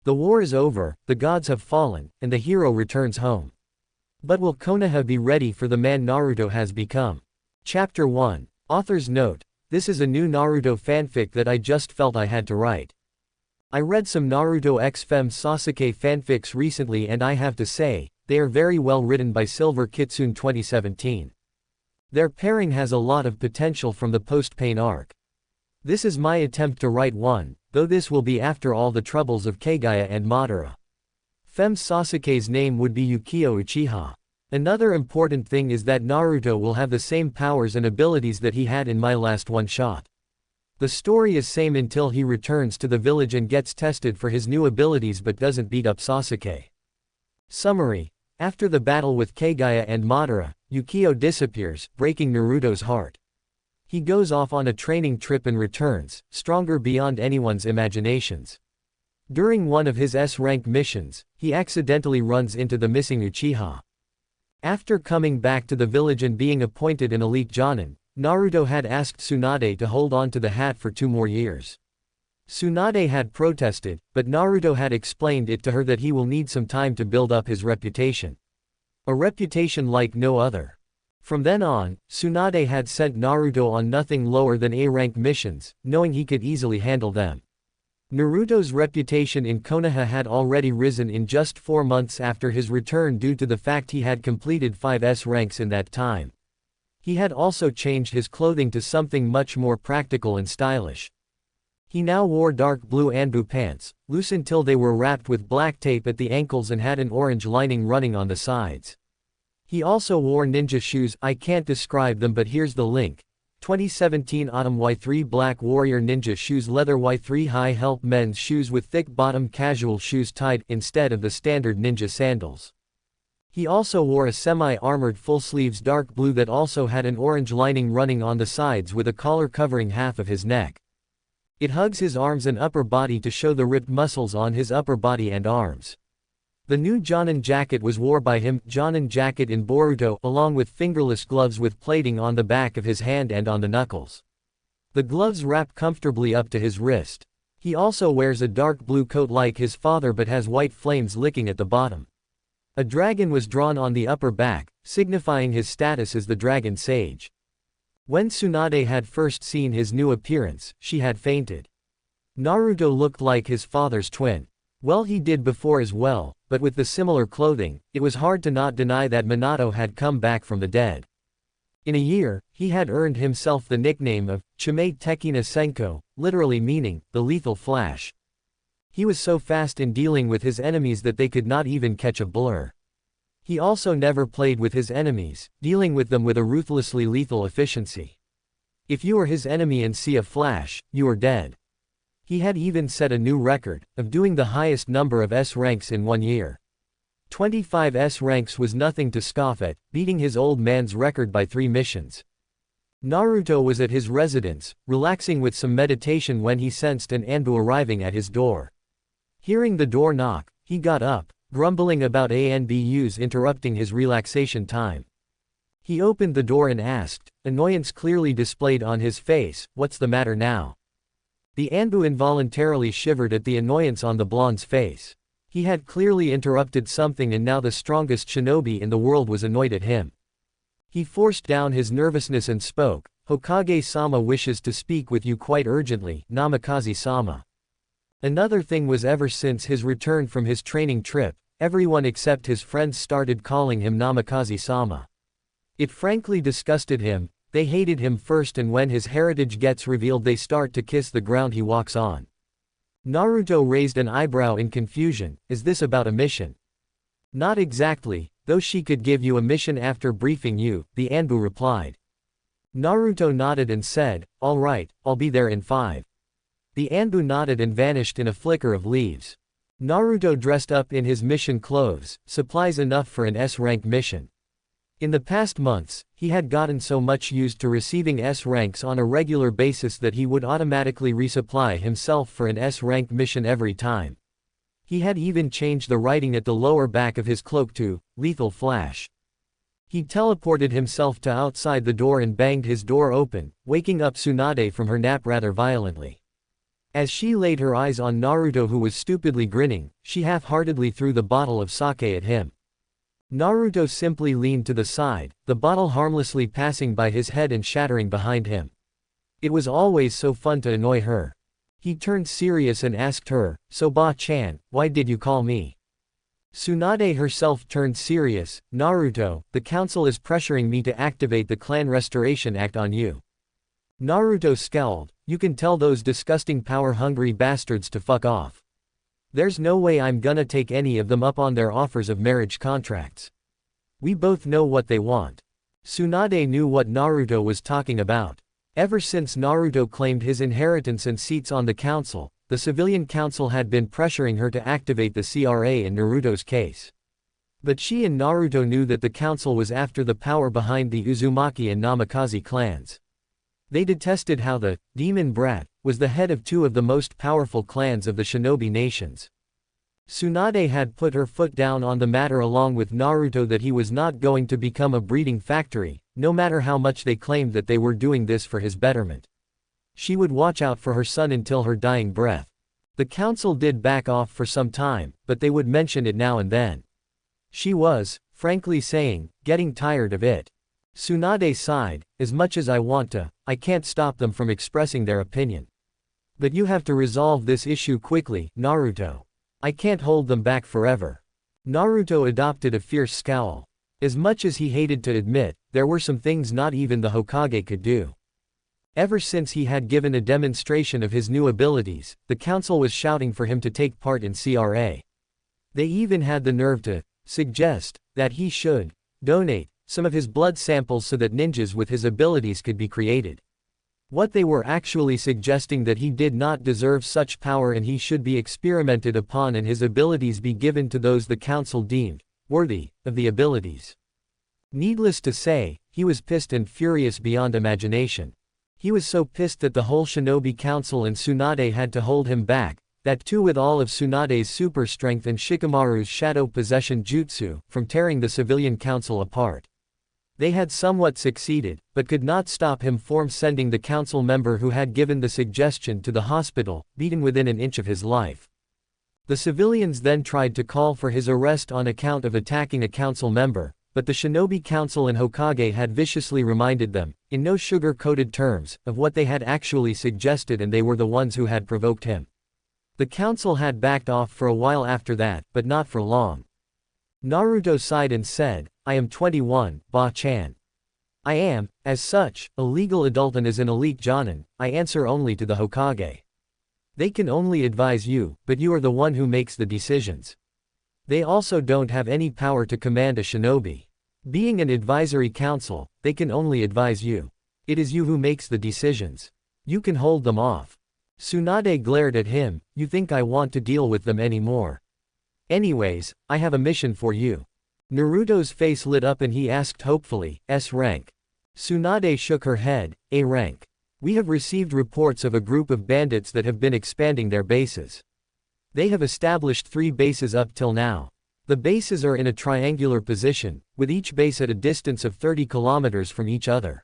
The war is over, the gods have fallen, and the hero returns home. But will Konoha be ready for the man Naruto has become? Chapter 1. Author's note: this is a new Naruto fanfic that I just felt I had to write. I read some Naruto x Fem Sasuke fanfics recently and I have to say, they are very well written by Silver Kitsune 2017. Their pairing has a lot of potential from the post-pain arc. This is my attempt to write one, though this will be after all the troubles of Kaguya and Madara. Fem Sasuke's name would be Yukio Uchiha. Another important thing is that Naruto will have the same powers and abilities that he had in my last one-shot. The story is same until he returns to the village and gets tested for his new abilities but doesn't beat up Sasuke. Summary: after the battle with Kaguya and Madara, Yukio disappears, breaking Naruto's heart. He goes off on a training trip and returns, stronger beyond anyone's imaginations. During one of his S-rank missions, he accidentally runs into the missing Uchiha. After coming back to the village and being appointed an elite Jonin, Naruto had asked Tsunade to hold on to the hat for 2 more years. Tsunade had protested, but Naruto had explained it to her that he will need some time to build up his reputation. A reputation like no other. From then on, Tsunade had sent Naruto on nothing lower than A-rank missions, knowing he could easily handle them. Naruto's reputation in Konoha had already risen in just 4 months after his return due to the fact he had completed 5 S ranks in that time. He had also changed his clothing to something much more practical and stylish. He now wore dark blue Anbu pants, loose until they were wrapped with black tape at the ankles and had an orange lining running on the sides. He also wore ninja shoes. I can't describe them, but here's the link. 2017 Autumn Y3 Black Warrior Ninja Shoes, leather Y3 High Help men's shoes with thick bottom, casual shoes tied instead of the standard ninja sandals. He also wore a semi-armored full sleeves dark blue that also had an orange lining running on the sides with a collar covering half of his neck. It hugs his arms and upper body to show the ripped muscles on his upper body and arms. The new Jonin jacket was worn by him, Jonin jacket in Boruto, along with fingerless gloves with plating on the back of his hand and on the knuckles. The gloves wrap comfortably up to his wrist. He also wears a dark blue coat like his father but has white flames licking at the bottom. A dragon was drawn on the upper back, signifying his status as the Dragon Sage. When Tsunade had first seen his new appearance, she had fainted. Naruto looked like his father's twin. Well, he did before as well, but with the similar clothing, it was hard to not deny that Minato had come back from the dead. In a year, he had earned himself the nickname of Chimei Tekina Senko, literally meaning, the lethal flash. He was so fast in dealing with his enemies that they could not even catch a blur. He also never played with his enemies, dealing with them with a ruthlessly lethal efficiency. If you are his enemy and see a flash, you are dead. He had even set a new record, of doing the highest number of S ranks in 1 year. 25 S ranks was nothing to scoff at, beating his old man's record by 3 missions. Naruto was at his residence, relaxing with some meditation when he sensed an Anbu arriving at his door. Hearing the door knock, he got up, grumbling about Anbus interrupting his relaxation time. He opened the door and asked, annoyance clearly displayed on his face, "What's the matter now?" The Anbu involuntarily shivered at the annoyance on the blonde's face. He had clearly interrupted something and now the strongest shinobi in the world was annoyed at him. He forced down his nervousness and spoke, "Hokage-sama wishes to speak with you quite urgently, Namikaze-sama." Another thing was, ever since his return from his training trip, everyone except his friends started calling him Namikaze-sama. It frankly disgusted him. They hated him first, and when his heritage gets revealed they start to kiss the ground he walks on. Naruto raised an eyebrow in confusion. Is this about a mission? Not exactly, though she could give you a mission after briefing you, the Anbu replied. Naruto nodded and said, all right, I'll be there in 5. The Anbu nodded and vanished in a flicker of leaves. Naruto dressed up in his mission clothes, supplies enough for an S-rank mission. In the past months, he had gotten so much used to receiving S ranks on a regular basis that he would automatically resupply himself for an S rank mission every time. He had even changed the writing at the lower back of his cloak to Lethal Flash. He teleported himself to outside the door and banged his door open, waking up Tsunade from her nap rather violently. As she laid her eyes on Naruto, who was stupidly grinning, she half-heartedly threw the bottle of sake at him. Naruto simply leaned to the side, the bottle harmlessly passing by his head and shattering behind him. It was always so fun to annoy her. He turned serious and asked her, "So Ba-chan, why did you call me?" Tsunade herself turned serious. "Naruto, the council is pressuring me to activate the Clan Restoration Act on you." Naruto scowled. "You can tell those disgusting power-hungry bastards to fuck off. There's no way I'm gonna take any of them up on their offers of marriage contracts. We both know what they want." Tsunade knew what Naruto was talking about. Ever since Naruto claimed his inheritance and seats on the council, the civilian council had been pressuring her to activate the CRA in Naruto's case. But she and Naruto knew that the council was after the power behind the Uzumaki and Namikaze clans. They detested how the demon brat was the head of two of the most powerful clans of the shinobi nations. Tsunade had put her foot down on the matter along with Naruto that he was not going to become a breeding factory, no matter how much they claimed that they were doing this for his betterment. She would watch out for her son until her dying breath. The council did back off for some time, but they would mention it now and then. She was, frankly saying, getting tired of it. Tsunade sighed, "As much as I want to, I can't stop them from expressing their opinion. But you have to resolve this issue quickly, Naruto. I can't hold them back forever." Naruto adopted a fierce scowl. As much as he hated to admit, there were some things not even the Hokage could do. Ever since he had given a demonstration of his new abilities, the council was shouting for him to take part in CRA. They even had the nerve to suggest that he should donate some of his blood samples so that ninjas with his abilities could be created. What they were actually suggesting that he did not deserve such power and he should be experimented upon and his abilities be given to those the council deemed worthy of the abilities. Needless to say, he was pissed and furious beyond imagination. He was so pissed that the whole shinobi council and Tsunade had to hold him back, that too with all of Tsunade's super strength and Shikamaru's shadow possession jutsu, from tearing the civilian council apart. They had somewhat succeeded, but could not stop him from sending the council member who had given the suggestion to the hospital, beaten within an inch of his life. The civilians then tried to call for his arrest on account of attacking a council member, but the Shinobi Council and Hokage had viciously reminded them, in no sugar-coated terms, of what they had actually suggested and they were the ones who had provoked him. The council had backed off for a while after that, but not for long. Naruto sighed and said, "I am 21, Ba-chan. I am, as such, a legal adult and as an elite jonin, I answer only to the Hokage. They can only advise you, but you are the one who makes the decisions. They also don't have any power to command a shinobi. Being an advisory council, they can only advise you. It is you who makes the decisions. You can hold them off." Tsunade glared at him, "You think I want to deal with them anymore? Anyways, I have a mission for you." Naruto's face lit up and he asked hopefully, "S rank?" Tsunade shook her head, "A rank. We have received reports of a group of bandits that have been expanding their bases. They have established 3 bases up till now. The bases are in a triangular position, with each base at a distance of 30 kilometers from each other.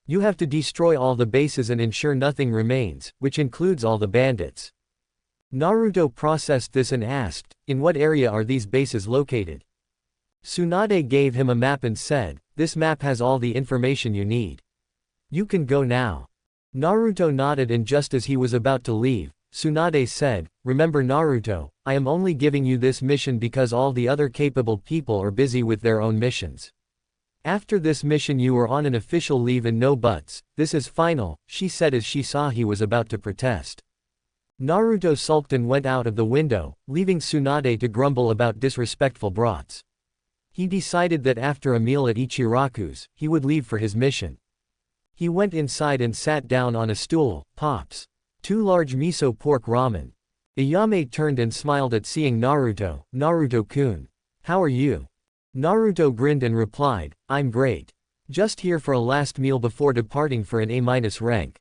You have to destroy all the bases and ensure nothing remains, which includes all the bandits." Naruto processed this and asked, "In what area are these bases located?" Tsunade gave him a map and said, "This map has all the information you need. You can go now." Naruto nodded and just as he was about to leave, Tsunade said, "Remember Naruto, I am only giving you this mission because all the other capable people are busy with their own missions. After this mission you are on an official leave and no buts, this is final," she said as she saw he was about to protest. Naruto sulked and went out of the window, leaving Tsunade to grumble about disrespectful brats. He decided that after a meal at Ichiraku's, he would leave for his mission. He went inside and sat down on a stool. "Pops. 2 large miso pork ramen." Ayame turned and smiled at seeing Naruto. "Naruto-kun. How are you?" Naruto grinned and replied, "I'm great. Just here for a last meal before departing for an A- rank."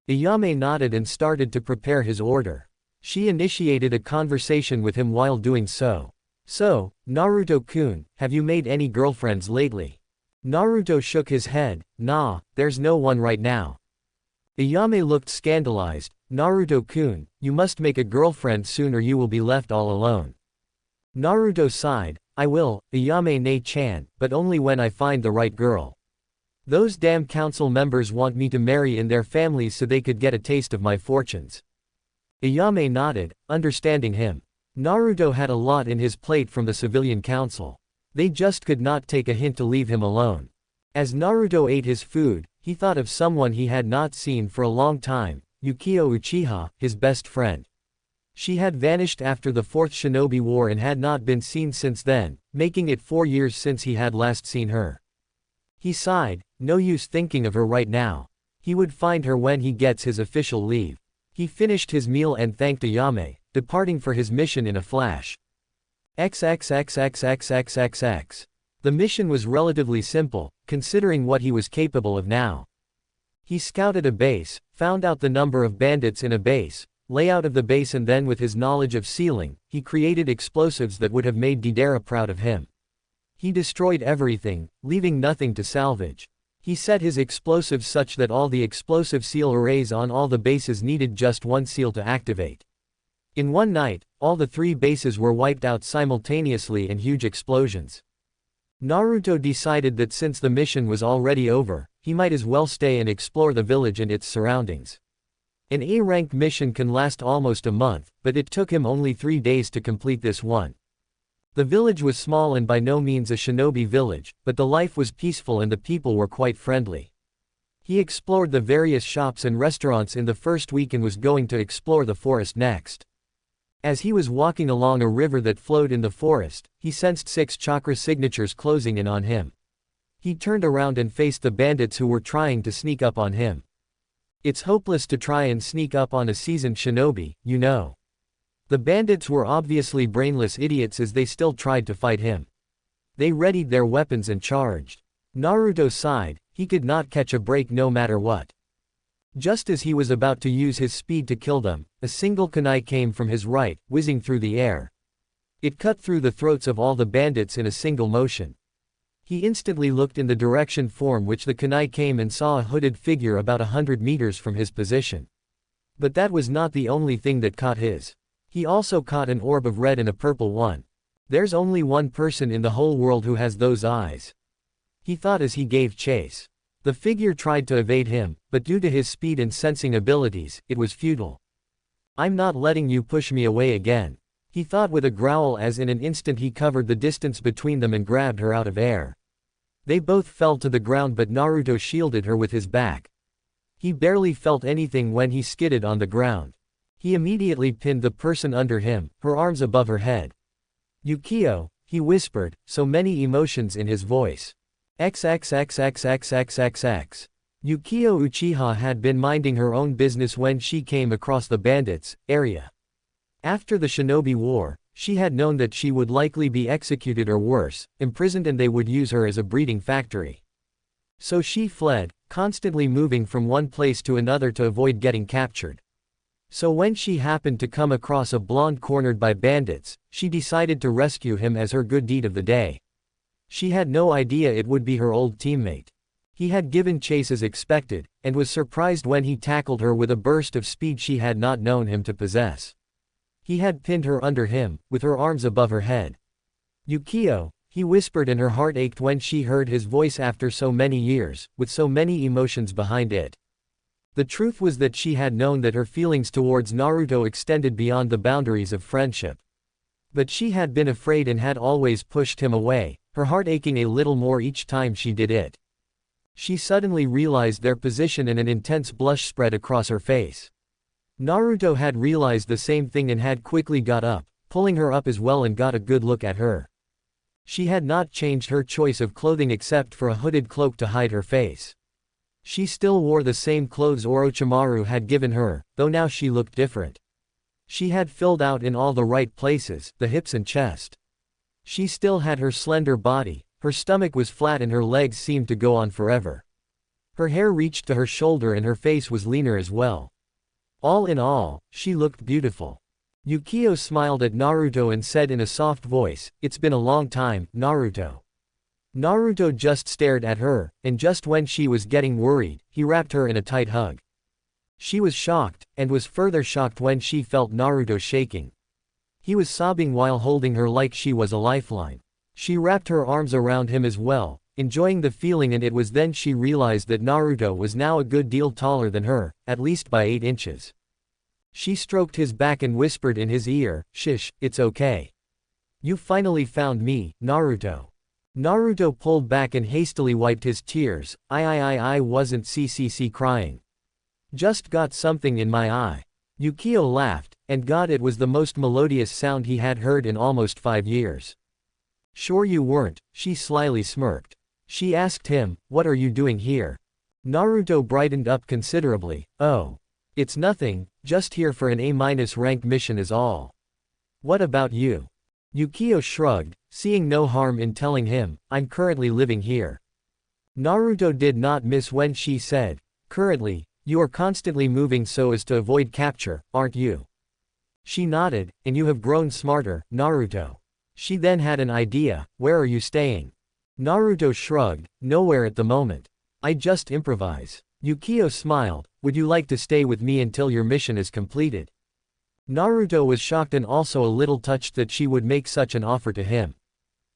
Ayame nodded and started to prepare his order. She initiated a conversation with him while doing so. "So, Naruto-kun, have you made any girlfriends lately?" Naruto shook his head. "Nah, there's no one right now." Ayame looked scandalized. Naruto-kun, you must make a girlfriend soon or you will be left all alone. Naruto sighed, I will, Ayame-ne-chan, but only when I find the right girl. Those damn council members want me to marry in their families so they could get a taste of my fortunes. Ayame nodded, understanding him. Naruto had a lot in his plate from the civilian council. They just could not take a hint to leave him alone. As Naruto ate his food, he thought of someone he had not seen for a long time, Yukio Uchiha, his best friend. She had vanished after the Fourth Shinobi War and had not been seen since then, making it 4 years since he had last seen her. He sighed, no use thinking of her right now. He would find her when he gets his official leave. He finished his meal and thanked Ayame, departing for his mission in a flash. XXXXXXXX. The mission was relatively simple, considering what he was capable of now. He scouted a base, found out the number of bandits in a base, layout of the base, and then with his knowledge of sealing, he created explosives that would have made Deidara proud of him. He destroyed everything, leaving nothing to salvage. He set his explosives such that all the explosive seal arrays on all the bases needed just one seal to activate. In one night, all the 3 bases were wiped out simultaneously in huge explosions. Naruto decided that since the mission was already over, he might as well stay and explore the village and its surroundings. An A-rank mission can last almost a month, but it took him only 3 days to complete this one. The village was small and by no means a shinobi village, but the life was peaceful and the people were quite friendly. He explored the various shops and restaurants in the first week and was going to explore the forest next. As he was walking along a river that flowed in the forest, he sensed 6 chakra signatures closing in on him. He turned around and faced the bandits who were trying to sneak up on him. It's hopeless to try and sneak up on a seasoned shinobi, you know. The bandits were obviously brainless idiots as they still tried to fight him. They readied their weapons and charged. Naruto sighed, he could not catch a break no matter what. Just as he was about to use his speed to kill them, a single kunai came from his right, whizzing through the air. It cut through the throats of all the bandits in a single motion. He instantly looked in the direction from which the kunai came and saw a hooded figure about 100 meters from his position. But that was not the only thing that caught his. He also caught an orb of red and a purple one. There's only one person in the whole world who has those eyes. He thought as he gave chase. The figure tried to evade him, but due to his speed and sensing abilities, it was futile. I'm not letting you push me away again. He thought with a growl as in an instant he covered the distance between them and grabbed her out of air. They both fell to the ground but Naruto shielded her with his back. He barely felt anything when he skidded on the ground. He immediately pinned the person under him, her arms above her head. Yukio, he whispered, so many emotions in his voice. XXXXXXXX. Yukio Uchiha had been minding her own business when she came across the bandits' area. After the Shinobi War, she had known that she would likely be executed or worse, imprisoned, and they would use her as a breeding factory. So she fled, constantly moving from one place to another to avoid getting captured. So when she happened to come across a blonde cornered by bandits, she decided to rescue him as her good deed of the day. She had no idea it would be her old teammate. He had given chase as expected, and was surprised when he tackled her with a burst of speed she had not known him to possess. He had pinned her under him, with her arms above her head. Yukio, he whispered, and her heart ached when she heard his voice after so many years, with so many emotions behind it. The truth was that she had known that her feelings towards Naruto extended beyond the boundaries of friendship. But she had been afraid and had always pushed him away, her heart aching a little more each time she did it. She suddenly realized their position and an intense blush spread across her face. Naruto had realized the same thing and had quickly got up, pulling her up as well, and got a good look at her. She had not changed her choice of clothing except for a hooded cloak to hide her face. She still wore the same clothes Orochimaru had given her, though now she looked different. She had filled out in all the right places, the hips and chest. She still had her slender body, her stomach was flat and her legs seemed to go on forever. Her hair reached to her shoulder and her face was leaner as well. All in all, she looked beautiful. Yukio smiled at Naruto and said in a soft voice, "It's been a long time, Naruto." Naruto just stared at her, and just when she was getting worried, he wrapped her in a tight hug. She was shocked, and was further shocked when she felt Naruto shaking. He was sobbing while holding her like she was a lifeline. She wrapped her arms around him as well, enjoying the feeling, and it was then she realized that Naruto was now a good deal taller than her, at least by 8 inches. She stroked his back and whispered in his ear, "Shish, it's okay. You finally found me, Naruto." Naruto pulled back and hastily wiped his tears. I wasn't crying. Just got something in my eye. Yukio laughed, and God, it was the most melodious sound he had heard in almost 5 years. "Sure you weren't," she slyly smirked. She asked him, "What are you doing here?" Naruto brightened up considerably. "Oh. It's nothing, just here for an A- rank mission is all. What about you?" Yukio shrugged, seeing no harm in telling him, "I'm currently living here." Naruto did not miss when she said, "Currently, you are constantly moving so as to avoid capture, aren't you?" She nodded, "And you have grown smarter, Naruto." She then had an idea, "Where are you staying?" Naruto shrugged, "Nowhere at the moment. I just improvise." Yukio smiled, "Would you like to stay with me until your mission is completed?" Naruto was shocked and also a little touched that she would make such an offer to him.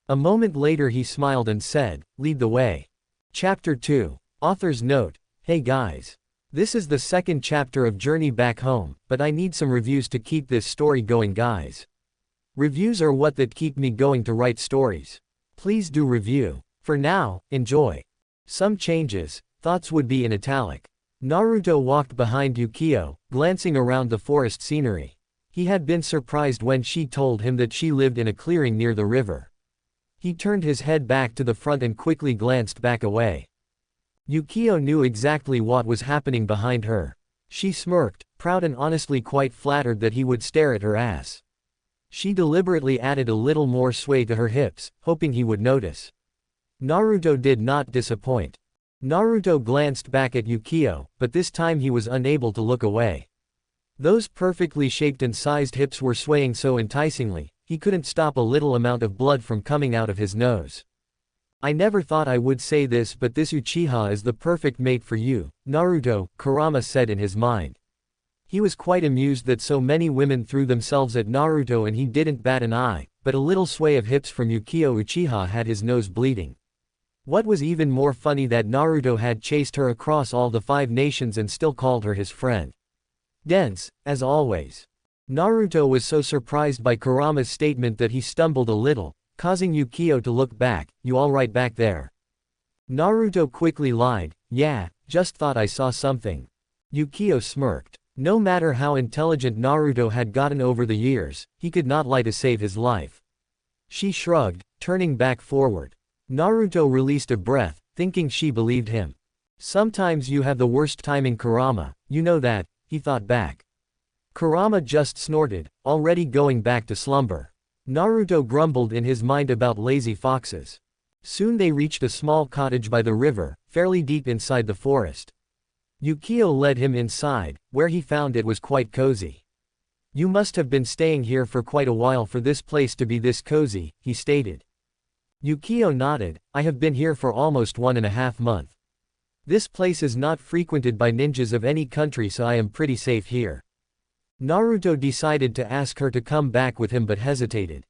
A moment later he smiled and said, "Lead the way." Chapter 2. Author's note: Hey guys. This is the second chapter of Journey Back Home, but I need some reviews to keep this story going, guys. Reviews are what that keep me going to write stories. Please do review. For now, enjoy. Some changes, thoughts would be in italic. Naruto walked behind Yukio, glancing around the forest scenery. He had been surprised when she told him that she lived in a clearing near the river. He turned his head back to the front and quickly glanced back away. Yukio knew exactly what was happening behind her. She smirked, proud and honestly quite flattered that he would stare at her ass. She deliberately added a little more sway to her hips, hoping he would notice. Naruto did not disappoint. Naruto glanced back at Yukio, but this time he was unable to look away. Those perfectly shaped and sized hips were swaying so enticingly, he couldn't stop a little amount of blood from coming out of his nose. "I never thought I would say this, but this Uchiha is the perfect mate for you, Naruto," Kurama said in his mind. He was quite amused that so many women threw themselves at Naruto and he didn't bat an eye, but a little sway of hips from Yukio Uchiha had his nose bleeding. What was even more funny that Naruto had chased her across all the 5 nations and still called her his friend. Dense, as always. Naruto was so surprised by Kurama's statement that he stumbled a little, causing Yukio to look back. "You alright back there?" Naruto quickly lied, "Yeah, just thought I saw something." Yukio smirked. No matter how intelligent Naruto had gotten over the years, he could not lie to save his life. She shrugged, turning back forward. Naruto released a breath, thinking she believed him. "Sometimes you have the worst timing, Kurama, you know that," he thought back. Kurama just snorted, already going back to slumber. Naruto grumbled in his mind about lazy foxes. Soon they reached a small cottage by the river, fairly deep inside the forest. Yukio led him inside, where he found it was quite cozy. "You must have been staying here for quite a while for this place to be this cozy," he stated. Yukio nodded, "I have been here for almost 1.5 months. This place is not frequented by ninjas of any country, so I am pretty safe here." Naruto decided to ask her to come back with him but hesitated.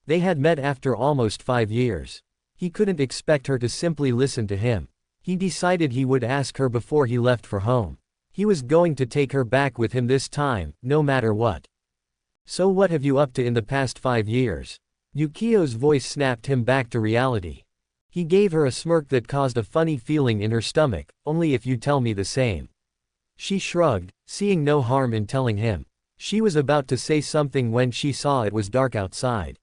They had met after almost 5 years. He couldn't expect her to simply listen to him. He decided he would ask her before he left for home. He was going to take her back with him this time, no matter what. "So what have you up to in the past 5 years? Yukio's voice snapped him back to reality. He gave her a smirk that caused a funny feeling in her stomach, "Only if you tell me the same." She shrugged, seeing no harm in telling him. She was about to say something when she saw it was dark outside.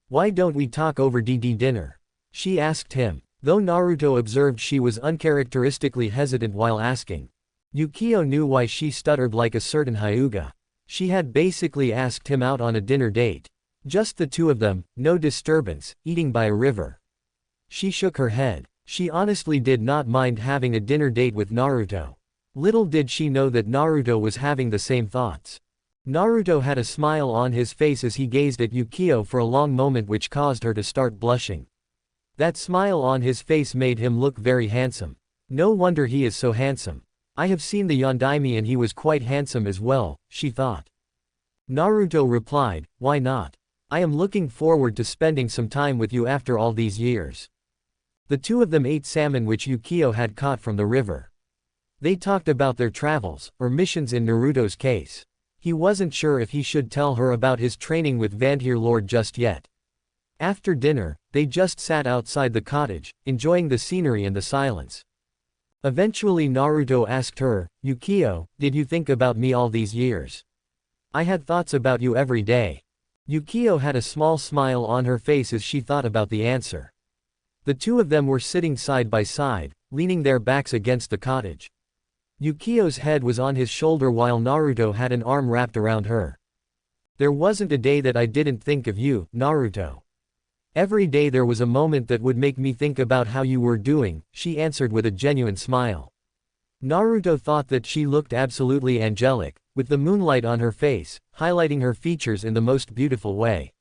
"Why don't we talk over dinner?" she asked him, though Naruto observed she was uncharacteristically hesitant while asking. Yukio knew why she stuttered like a certain Hyuga. She had basically asked him out on a dinner date. Just the 2 of them, no disturbance, eating by a river. She shook her head. She honestly did not mind having a dinner date with Naruto. Little did she know that Naruto was having the same thoughts. Naruto had a smile on his face as he gazed at Yukio for a long moment, which caused her to start blushing. That smile on his face made him look very handsome. No wonder he is so handsome. I have seen the Yondaime and he was quite handsome as well, she thought. Naruto replied, why not? I am looking forward to spending some time with you after all these years. The two of them ate salmon which Yukio had caught from the river. They talked about their travels, or missions in Naruto's case. He wasn't sure if he should tell her about his training with Vandhir Lord just yet. After dinner, they just sat outside the cottage, enjoying the scenery and the silence. Eventually Naruto asked her, Yukio, did you think about me all these years? I had thoughts about you every day. Yukio had a small smile on her face as she thought about the answer. The two of them were sitting side by side, leaning their backs against the cottage. Yukio's head was on his shoulder while Naruto had an arm wrapped around her. There wasn't a day that I didn't think of you, Naruto. Every day there was a moment that would make me think about how you were doing, she answered with a genuine smile. Naruto thought that she looked absolutely angelic, with the moonlight on her face, highlighting her features in the most beautiful way.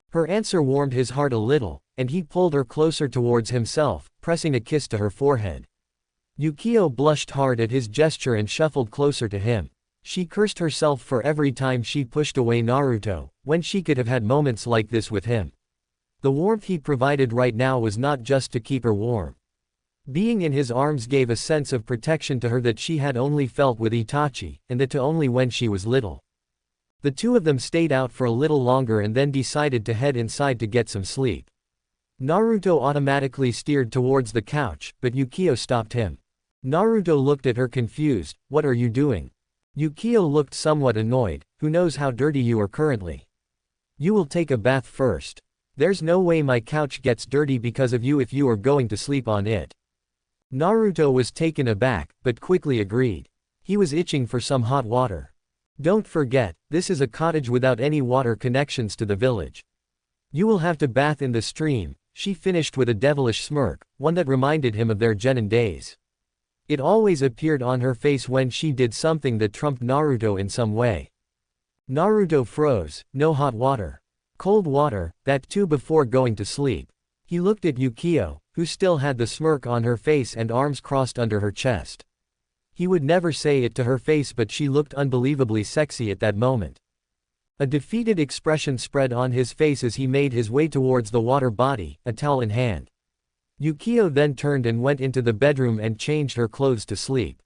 Her answer warmed his heart a little, and he pulled her closer towards himself, pressing a kiss to her forehead. Yukio blushed hard at his gesture and shuffled closer to him. She cursed herself for every time she pushed away Naruto, when she could have had moments like this with him. The warmth he provided right now was not just to keep her warm. Being in his arms gave a sense of protection to her that she had only felt with Itachi, and that only when she was little. The two of them stayed out for a little longer and then decided to head inside to get some sleep. Naruto automatically steered towards the couch, but Yukio stopped him. Naruto looked at her confused, what are you doing? Yukio looked somewhat annoyed, who knows how dirty you are currently? You will take a bath first. There's no way my couch gets dirty because of you if you are going to sleep on it. Naruto was taken aback, but quickly agreed. He was itching for some hot water. Don't forget, this is a cottage without any water connections to the village. You will have to bath in the stream, she finished with a devilish smirk, one that reminded him of their genin days. It always appeared on her face when she did something that trumped Naruto in some way. Naruto froze, no hot water. Cold water, that too before going to sleep. He looked at Yukio, who still had the smirk on her face and arms crossed under her chest. He would never say it to her face, but she looked unbelievably sexy at that moment. A defeated expression spread on his face as he made his way towards the water body, a towel in hand. Yukio then turned and went into the bedroom and changed her clothes to sleep.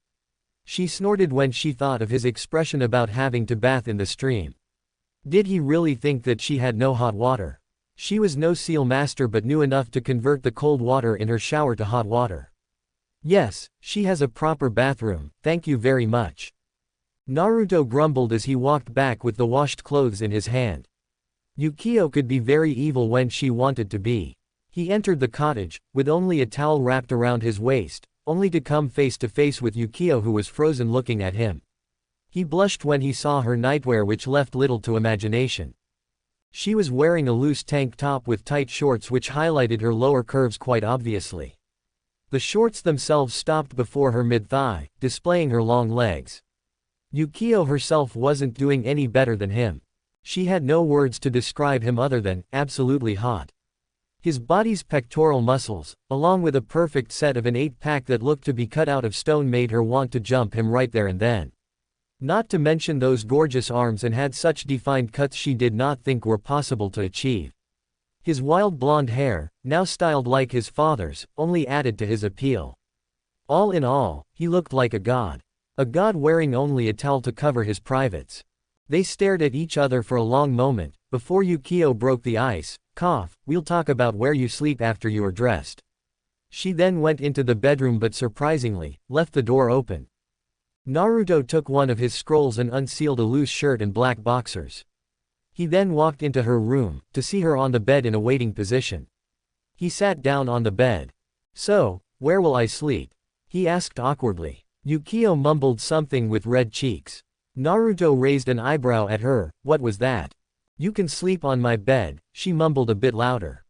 She snorted when she thought of his expression about having to bath in the stream. Did he really think that she had no hot water? She was no seal master but knew enough to convert the cold water in her shower to hot water. Yes, she has a proper bathroom, thank you very much. Naruto grumbled as he walked back with the washed clothes in his hand. Yukio could be very evil when she wanted to be. He entered the cottage, with only a towel wrapped around his waist, only to come face to face with Yukio who was frozen looking at him. He blushed when he saw her nightwear which left little to imagination. She was wearing a loose tank top with tight shorts which highlighted her lower curves quite obviously. The shorts themselves stopped before her mid-thigh, displaying her long legs. Yukio herself wasn't doing any better than him. She had no words to describe him other than, absolutely hot. His body's pectoral muscles, along with a perfect set of an 8-pack that looked to be cut out of stone made her want to jump him right there and then. Not to mention those gorgeous arms and had such defined cuts she did not think were possible to achieve. His wild blonde hair, now styled like his father's, only added to his appeal. All in all, he looked like a god. A god wearing only a towel to cover his privates. They stared at each other for a long moment, before Yukio broke the ice. We'll talk about where you sleep after you are dressed. She then went into the bedroom but surprisingly, left the door open. Naruto took one of his scrolls and unsealed a loose shirt and black boxers. He then walked into her room, to see her on the bed in a waiting position. He sat down on the bed. So, where will I sleep? He asked awkwardly. Yukio mumbled something with red cheeks. Naruto raised an eyebrow at her, what was that? You can sleep on my bed, she mumbled a bit louder.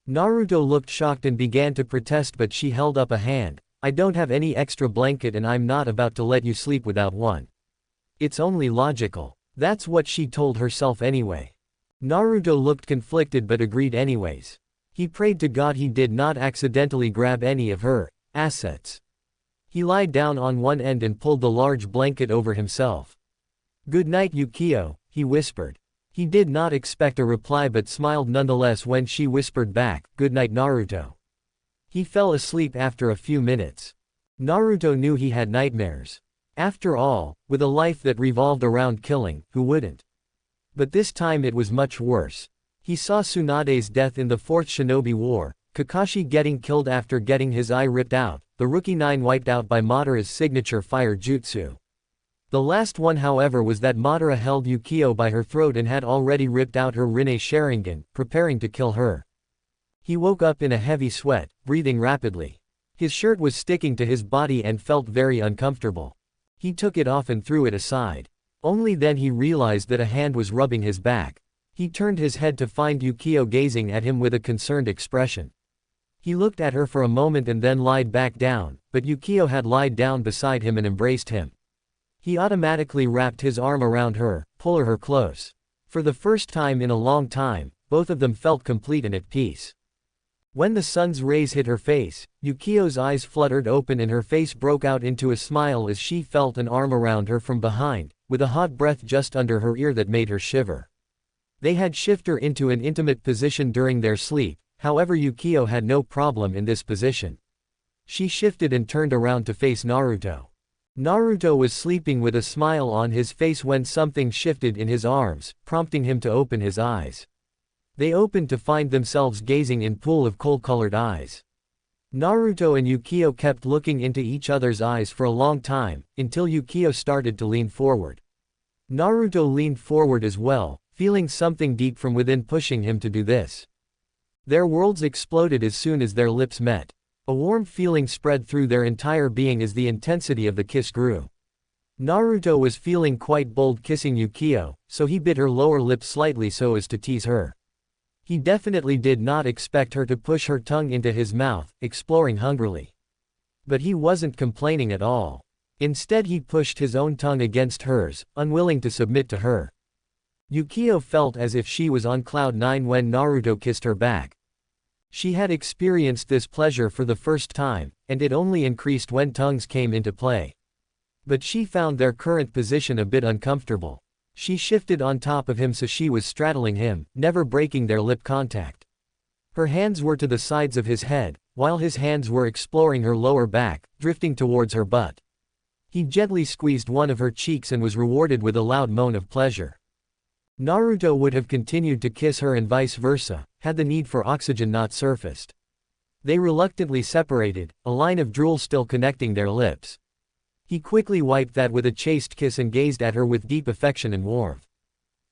Naruto looked shocked and began to protest but she held up a hand. I don't have any extra blanket and I'm not about to let you sleep without one. It's only logical. That's what she told herself anyway. Naruto looked conflicted but agreed anyways. He prayed to God he did not accidentally grab any of her assets. He lied down on one end and pulled the large blanket over himself. "Good night, Yukio," he whispered. He did not expect a reply but smiled nonetheless when she whispered back, "Good night, Naruto." He fell asleep after a few minutes. Naruto knew he had nightmares. After all, with a life that revolved around killing, who wouldn't? But this time it was much worse. He saw Tsunade's death in the Fourth Shinobi War, Kakashi getting killed after getting his eye ripped out, the Rookie 9 wiped out by Madara's signature fire jutsu. The last one however was that Madara held Yukio by her throat and had already ripped out her Rinne Sharingan, preparing to kill her. He woke up in a heavy sweat, breathing rapidly. His shirt was sticking to his body and felt very uncomfortable. He took it off and threw it aside. Only then he realized that a hand was rubbing his back. He turned his head to find Yukio gazing at him with a concerned expression. He looked at her for a moment and then lied back down, but Yukio had lied down beside him and embraced him. He automatically wrapped his arm around her, pulling her close. For the first time in a long time, both of them felt complete and at peace. When the sun's rays hit her face, Yukio's eyes fluttered open and her face broke out into a smile as she felt an arm around her from behind, with a hot breath just under her ear that made her shiver. They had shifted her into an intimate position during their sleep, however Yukio had no problem in this position. She shifted and turned around to face Naruto. Naruto was sleeping with a smile on his face when something shifted in his arms, prompting him to open his eyes. They opened to find themselves gazing in pool of coal-colored eyes. Naruto and Yukio kept looking into each other's eyes for a long time, until Yukio started to lean forward. Naruto leaned forward as well, feeling something deep from within pushing him to do this. Their worlds exploded as soon as their lips met. A warm feeling spread through their entire being as the intensity of the kiss grew. Naruto was feeling quite bold kissing Yukio, so he bit her lower lip slightly so as to tease her. He definitely did not expect her to push her tongue into his mouth, exploring hungrily. But he wasn't complaining at all. Instead he pushed his own tongue against hers, unwilling to submit to her. Yukio felt as if she was on cloud 9 when Naruto kissed her back. She had experienced this pleasure for the first time, and it only increased when tongues came into play. But she found their current position a bit uncomfortable. She shifted on top of him so she was straddling him, never breaking their lip contact. Her hands were to the sides of his head, while his hands were exploring her lower back, drifting towards her butt. He gently squeezed one of her cheeks and was rewarded with a loud moan of pleasure. Naruto would have continued to kiss her and vice versa, had the need for oxygen not surfaced. They reluctantly separated, a line of drool still connecting their lips. He quickly wiped that with a chaste kiss and gazed at her with deep affection and warmth.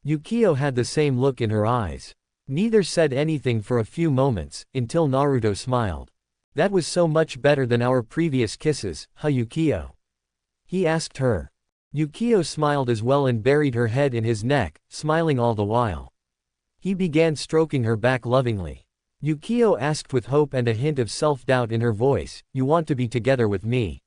Yukio had the same look in her eyes. Neither said anything for a few moments, until Naruto smiled. "That was so much better than our previous kisses, huh Yukio?" he asked her. Yukio smiled as well and buried her head in his neck, smiling all the while. He began stroking her back lovingly. Yukio asked with hope and a hint of self-doubt in her voice, "You want to be together with me?"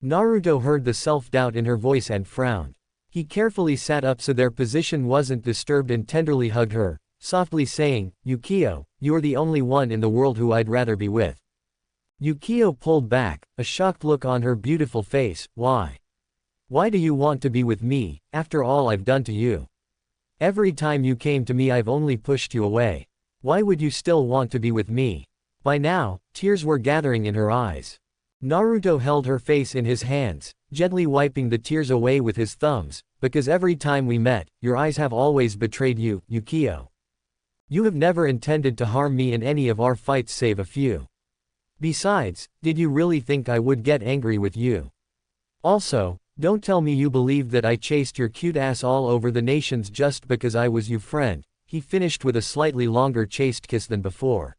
Naruto heard the self-doubt in her voice and frowned. He carefully sat up so their position wasn't disturbed and tenderly hugged her, softly saying, "Yukio, you're the only one in the world who I'd rather be with." Yukio pulled back, a shocked look on her beautiful face. "Why? Why do you want to be with me, after all I've done to you? Every time you came to me I've only pushed you away. Why would you still want to be with me?" By now, tears were gathering in her eyes. Naruto held her face in his hands, gently wiping the tears away with his thumbs, "Because every time we met, your eyes have always betrayed you, Yukio. You have never intended to harm me in any of our fights save a few. Besides, did you really think I would get angry with you? Also, don't tell me you believed that I chased your cute ass all over the nations just because I was your friend," he finished with a slightly longer chaste kiss than before.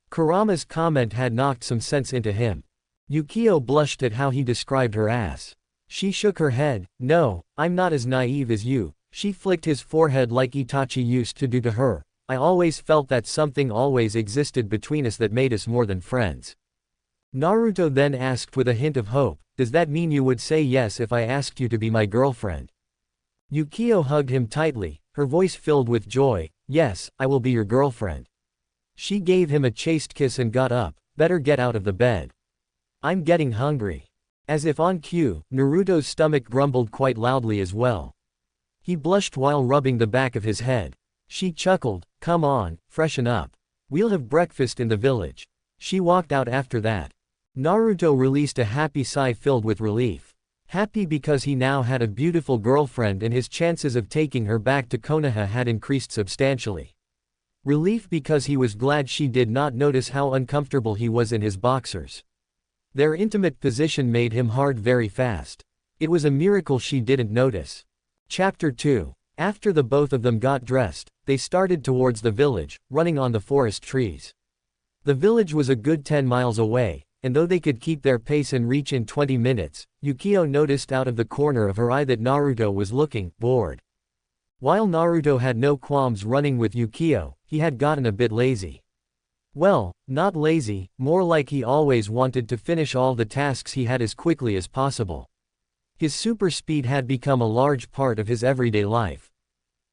Kurama's comment had knocked some sense into him. Yukio blushed at how he described her ass. She shook her head. "No, I'm not as naive as you." She flicked his forehead like Itachi used to do to her. "I always felt that something always existed between us that made us more than friends." Naruto then asked with a hint of hope, "Does that mean you would say yes if I asked you to be my girlfriend?" Yukio hugged him tightly, her voice filled with joy. "Yes, I will be your girlfriend." She gave him a chaste kiss and got up. "Better get out of the bed. I'm getting hungry." As if on cue, Naruto's stomach grumbled quite loudly as well. He blushed while rubbing the back of his head. She chuckled, "Come on, freshen up. We'll have breakfast in the village." She walked out after that. Naruto released a happy sigh filled with relief. Happy because he now had a beautiful girlfriend and his chances of taking her back to Konoha had increased substantially. Relief because he was glad she did not notice how uncomfortable he was in his boxers. Their intimate position made him hard very fast. It was a miracle she didn't notice. Chapter 2. After the both of them got dressed, they started towards the village, running on the forest trees. The village was a good 10 miles away, and though they could keep their pace and reach in 20 minutes, Yukio noticed out of the corner of her eye that Naruto was looking bored. While Naruto had no qualms running with Yukio, he had gotten a bit lazy. Well, not lazy, more like he always wanted to finish all the tasks he had as quickly as possible. His super speed had become a large part of his everyday life.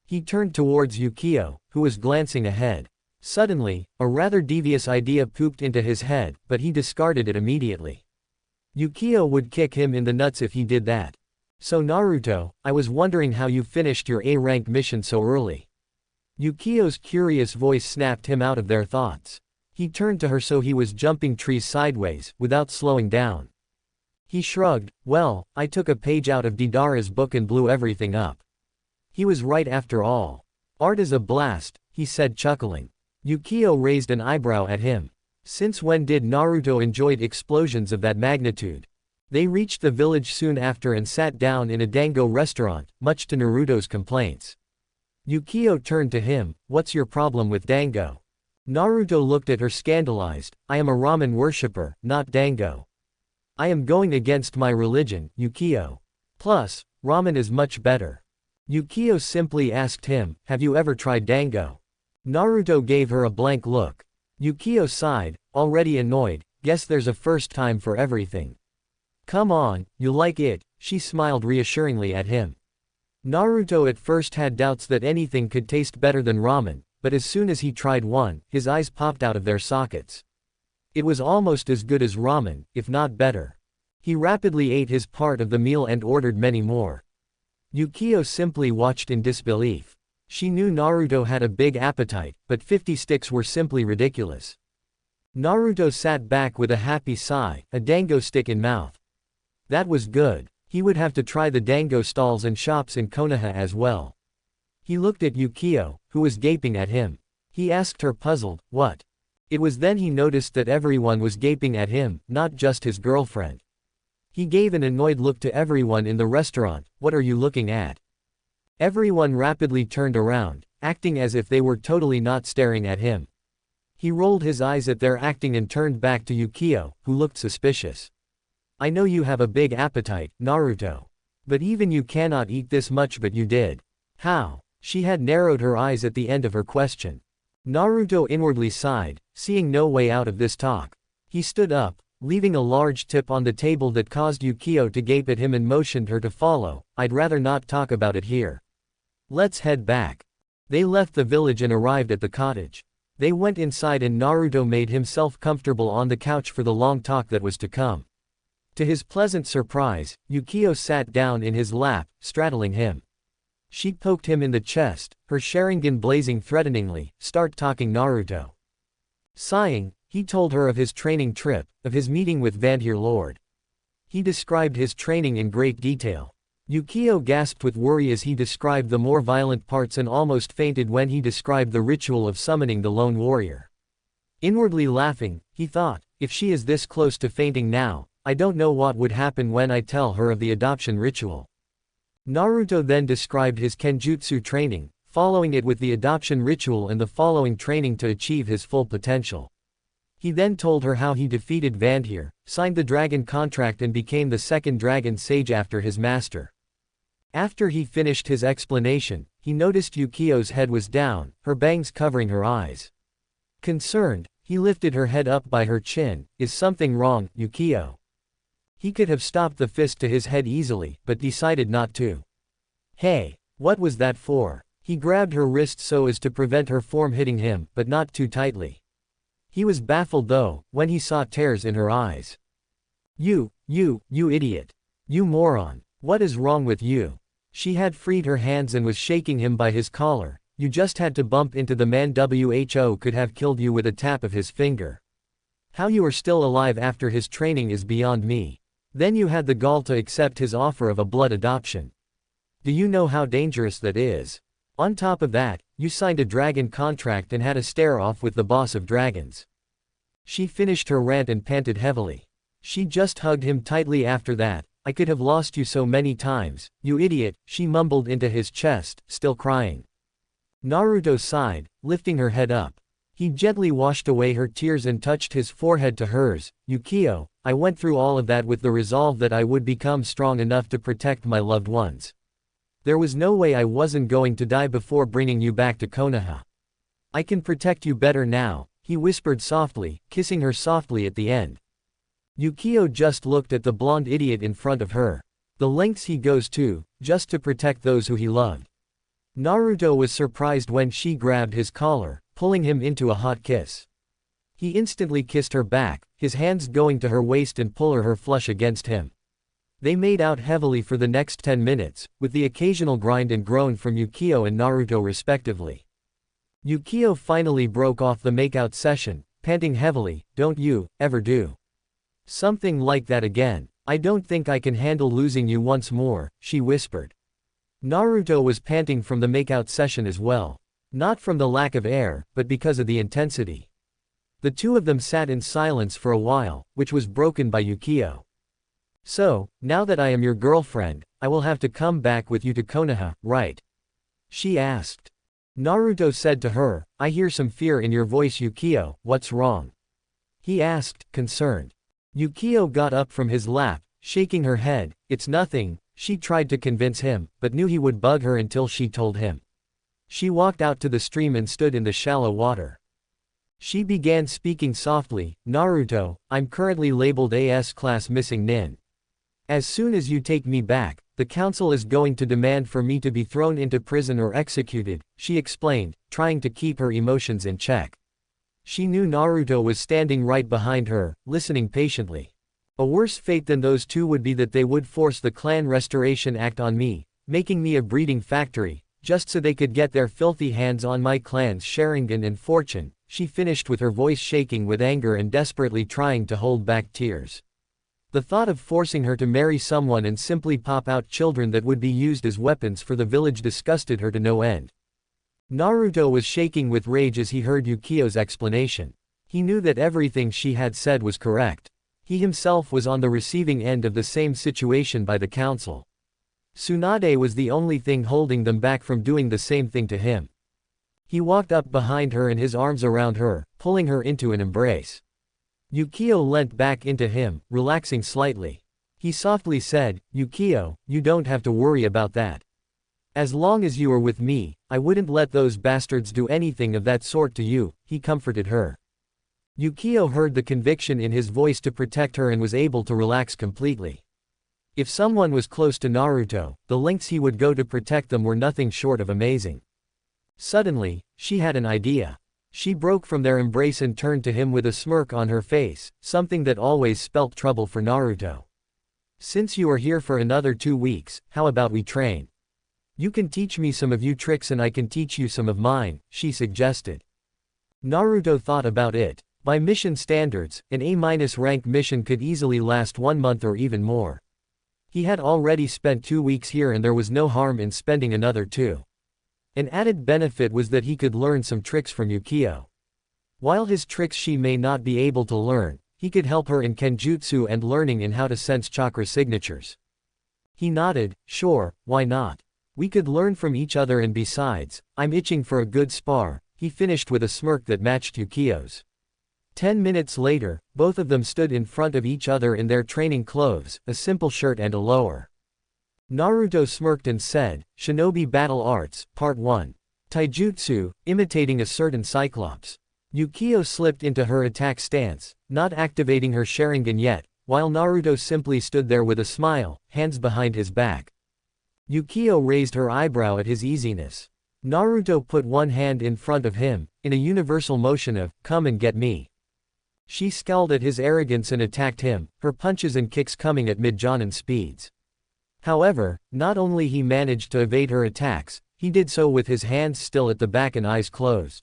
He turned towards Yukio, who was glancing ahead. Suddenly, a rather devious idea pooped into his head, but he discarded it immediately. Yukio would kick him in the nuts if he did that. "So Naruto, I was wondering how you finished your A-rank mission so early." Yukio's curious voice snapped him out of their thoughts. He turned to her so he was jumping trees sideways, without slowing down. He shrugged, "Well, I took a page out of Deidara's book and blew everything up." He was right after all. "Art is a blast," he said chuckling. Yukio raised an eyebrow at him. Since when did Naruto enjoyed explosions of that magnitude? They reached the village soon after and sat down in a dango restaurant, much to Naruto's complaints. Yukio turned to him, "What's your problem with dango?" Naruto looked at her scandalized, "I am a ramen worshipper, not dango. I am going against my religion, Yukio. Plus, ramen is much better." Yukio simply asked him, "Have you ever tried dango?" Naruto gave her a blank look. Yukio sighed, already annoyed, "Guess there's a first time for everything." "Come on, you like it," she smiled reassuringly at him. Naruto at first had doubts that anything could taste better than ramen, but as soon as he tried one, his eyes popped out of their sockets. It was almost as good as ramen, if not better. He rapidly ate his part of the meal and ordered many more. Yukio simply watched in disbelief. She knew Naruto had a big appetite, but 50 sticks were simply ridiculous. Naruto sat back with a happy sigh, a dango stick in mouth. That was good. He would have to try the dango stalls and shops in Konoha as well. He looked at Yukio, who was gaping at him. He asked her puzzled, "What?" It was then he noticed that everyone was gaping at him, not just his girlfriend. He gave an annoyed look to everyone in the restaurant, "What are you looking at?" Everyone rapidly turned around, acting as if they were totally not staring at him. He rolled his eyes at their acting and turned back to Yukio, who looked suspicious. "I know you have a big appetite, Naruto. But even you cannot eat this much, but you did. How?" She had narrowed her eyes at the end of her question. Naruto inwardly sighed, seeing no way out of this talk. He stood up, leaving a large tip on the table that caused Yukio to gape at him and motioned her to follow. "I'd rather not talk about it here. Let's head back." They left the village and arrived at the cottage. They went inside and Naruto made himself comfortable on the couch for the long talk that was to come. To his pleasant surprise, Yukio sat down in his lap, straddling him. She poked him in the chest, her Sharingan blazing threateningly, "Start talking, Naruto." Sighing, he told her of his training trip, of his meeting with Vandhir Lord. He described his training in great detail. Yukio gasped with worry as he described the more violent parts and almost fainted when he described the ritual of summoning the lone warrior. Inwardly laughing, he thought, if she is this close to fainting now, I don't know what would happen when I tell her of the adoption ritual. Naruto then described his kenjutsu training, following it with the adoption ritual and the following training to achieve his full potential. He then told her how he defeated Vandhir, signed the dragon contract and became the second dragon sage after his master. After he finished his explanation, he noticed Yukio's head was down, her bangs covering her eyes. Concerned, he lifted her head up by her chin. "Is something wrong, Yukio?" He could have stopped the fist to his head easily, but decided not to. "Hey, what was that for?" He grabbed her wrist so as to prevent her form hitting him, but not too tightly. He was baffled though, when he saw tears in her eyes. You idiot. You moron. What is wrong with you? She had freed her hands and was shaking him by his collar. You just had to bump into the man. Who could have killed you with a tap of his finger. How you are still alive after his training is beyond me. Then you had the gall to accept his offer of a blood adoption. Do you know how dangerous that is? On top of that, you signed a dragon contract and had a stare-off with the boss of dragons. She finished her rant and panted heavily. She just hugged him tightly after that. I could have lost you so many times, you idiot, she mumbled into his chest, still crying. Naruto sighed, lifting her head up. He gently washed away her tears and touched his forehead to hers. Yukio, I went through all of that with the resolve that I would become strong enough to protect my loved ones. There was no way I wasn't going to die before bringing you back to Konoha. I can protect you better now, he whispered softly, kissing her softly at the end. Yukio just looked at the blonde idiot in front of her. The lengths he goes to, just to protect those who he loved. Naruto was surprised when she grabbed his collar, pulling him into a hot kiss. He instantly kissed her back, his hands going to her waist and pull her flush against him. They made out heavily for the next 10 minutes, with the occasional grind and groan from Yukio and Naruto respectively. Yukio finally broke off the makeout session, panting heavily, "Don't you ever do something like that again. I don't think I can handle losing you once more," she whispered. Naruto was panting from the makeout session as well. Not from the lack of air, but because of the intensity. The two of them sat in silence for a while, which was broken by Yukio. "So, now that I am your girlfriend, I will have to come back with you to Konoha, right?" she asked. Naruto said to her, "I hear some fear in your voice, Yukio, what's wrong?" he asked, concerned. Yukio got up from his lap, shaking her head. "It's nothing," she tried to convince him, but knew he would bug her until she told him. She walked out to the stream and stood in the shallow water. She began speaking softly, "Naruto, I'm currently labeled AS class missing nin. As soon as you take me back, the council is going to demand for me to be thrown into prison or executed," she explained, trying to keep her emotions in check. She knew Naruto was standing right behind her, listening patiently. "A worse fate than those two would be that they would force the Clan Restoration Act on me, making me a breeding factory, just so they could get their filthy hands on my clan's Sharingan and fortune," she finished with her voice shaking with anger and desperately trying to hold back tears. The thought of forcing her to marry someone and simply pop out children that would be used as weapons for the village disgusted her to no end. Naruto was shaking with rage as he heard Yukio's explanation. He knew that everything she had said was correct. He himself was on the receiving end of the same situation by the council. Tsunade was the only thing holding them back from doing the same thing to him. He walked up behind her and his arms around her, pulling her into an embrace. Yukio leant back into him, relaxing slightly. He softly said, "Yukio, you don't have to worry about that. As long as you are with me, I wouldn't let those bastards do anything of that sort to you," he comforted her. Yukio heard the conviction in his voice to protect her and was able to relax completely. If someone was close to Naruto, the lengths he would go to protect them were nothing short of amazing. Suddenly, she had an idea. She broke from their embrace and turned to him with a smirk on her face, something that always spelt trouble for Naruto. "Since you are here for another 2 weeks, how about we train? You can teach me some of your tricks and I can teach you some of mine," she suggested. Naruto thought about it. By mission standards, an A-rank mission could easily last 1 month or even more. He had already spent 2 weeks here and there was no harm in spending another 2. An added benefit was that he could learn some tricks from Yukio. While his tricks she may not be able to learn, he could help her in kenjutsu and learning in how to sense chakra signatures. He nodded, "Sure, why not? We could learn from each other and besides, I'm itching for a good spar," he finished with a smirk that matched Yukio's. 10 minutes later, both of them stood in front of each other in their training clothes, a simple shirt and a lower. Naruto smirked and said, "Shinobi Battle Arts, Part 1. Taijutsu, imitating a certain Cyclops." Yukio slipped into her attack stance, not activating her Sharingan yet, while Naruto simply stood there with a smile, hands behind his back. Yukio raised her eyebrow at his easiness. Naruto put one hand in front of him, in a universal motion of, "Come and get me." She scowled at his arrogance and attacked him, her punches and kicks coming at mid-jonin speeds. However, not only he managed to evade her attacks, he did so with his hands still at the back and eyes closed.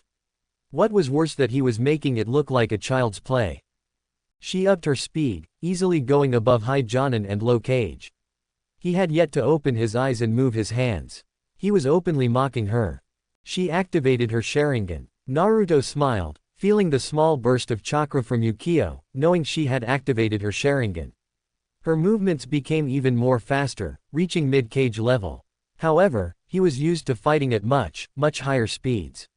What was worse that he was making it look like a child's play. She upped her speed, easily going above high jonin and low cage. He had yet to open his eyes and move his hands. He was openly mocking her. She activated her Sharingan. Naruto smiled, feeling the small burst of chakra from Yukio, knowing she had activated her Sharingan. Her movements became even more faster, reaching mid-cage level. However, he was used to fighting at much higher speeds.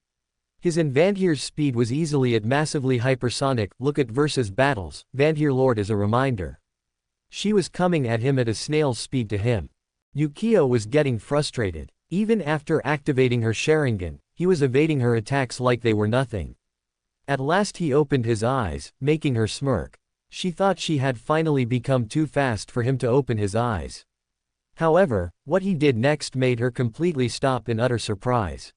His Vandir's speed was easily at massively hypersonic. Look at versus battles, Vandir Lord as a reminder. She was coming at him at a snail's speed to him. Yukio was getting frustrated. Even after activating her Sharingan, he was evading her attacks like they were nothing. At last he opened his eyes, making her smirk. She thought she had finally become too fast for him to open his eyes. However, what he did next made her completely stop in utter surprise.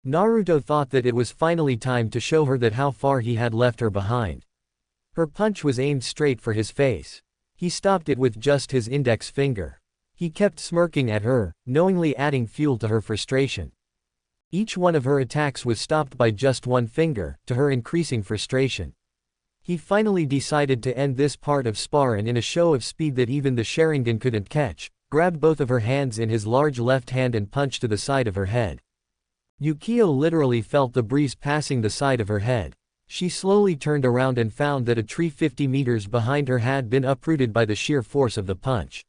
Naruto thought that it was finally time to show her that how far he had left her behind. Her punch was aimed straight for his face. He stopped it with just his index finger. He kept smirking at her, knowingly adding fuel to her frustration. Each one of her attacks was stopped by just one finger, to her increasing frustration. He finally decided to end this part of spar and in a show of speed that even the Sharingan couldn't catch, grabbed both of her hands in his large left hand and punched to the side of her head. Yukio literally felt the breeze passing the side of her head. She slowly turned around and found that a tree 50 meters behind her had been uprooted by the sheer force of the punch.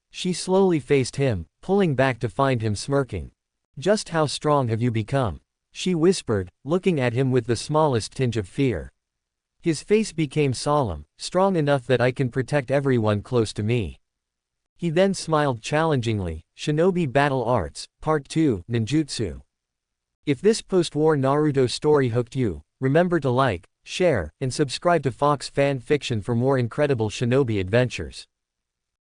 She slowly faced him, pulling back to find him smirking. "Just how strong have you become?" she whispered, looking at him with the smallest tinge of fear. His face became solemn, "Strong enough that I can protect everyone close to me." He then smiled challengingly. Shinobi Battle Arts, Part 2, Ninjutsu. If this post-war Naruto story hooked you, remember to like, share, and subscribe to Fox Fan Fiction for more incredible shinobi adventures.